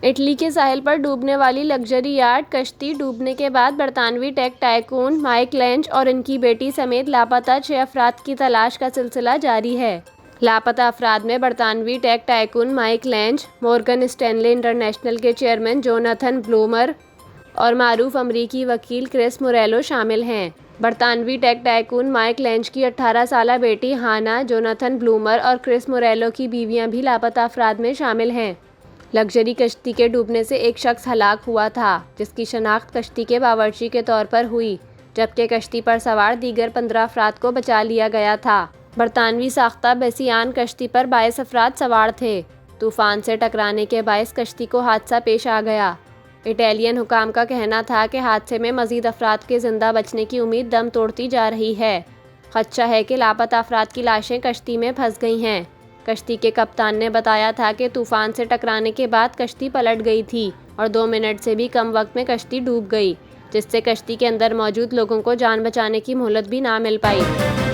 Italy के साहिल पर डूबने वाली लग्जरी याट कश्ती डूबने के बाद बरतानवी टेक टाइकून माइक लेंज और इनकी बेटी समेत लापता 6 अफराद की तलाश का सिलसिला जारी है। लापता अफराद में बरतानवी tech tycoon Mike Lynch, Morgan Stanley International के चेयरमैन जोनाथन ब्लूमर और मारूफ अमरीकी वकील क्रिस मोरेलो शामिल हैं। बरतानवी टेक टाइकून माइक लेंज की 18 साला बेटी हाना, जोनाथन ब्लूमर और क्रिस मोरेलो की बीवियां भी लापता अफराद में शामिल हैं। लग्जरी कश्ती के डूबने से एक शख्स हलाक हुआ था, जिसकी शनाख्त कश्ती के बावर्ची के तौर पर हुई, जबकि कश्ती पर सवार दीगर 15 अफराद को बचा लिया गया था। बरतानवी साख्ता बेसियान कश्ती पर 22 अफराद सवार थे। तूफान से टकराने के बायस कश्ती को हादसा पेश आ गया। इटालियन हुकाम का कहना था कि हादसे में मजीद अफराद के जिंदा बचने की उम्मीद दम तोड़ती जा रही है। खदशा है कि लापता अफराद की लाशें कश्ती में फंस गई हैं। कश्ती के कप्तान ने बताया था कि तूफान से टकराने के बाद कश्ती पलट गई थी और 2 मिनट से भी कम वक्त में कश्ती डूब गई, जिससे कश्ती के अंदर मौजूद लोगों को जान बचाने की मोहलत भी ना मिल पाई।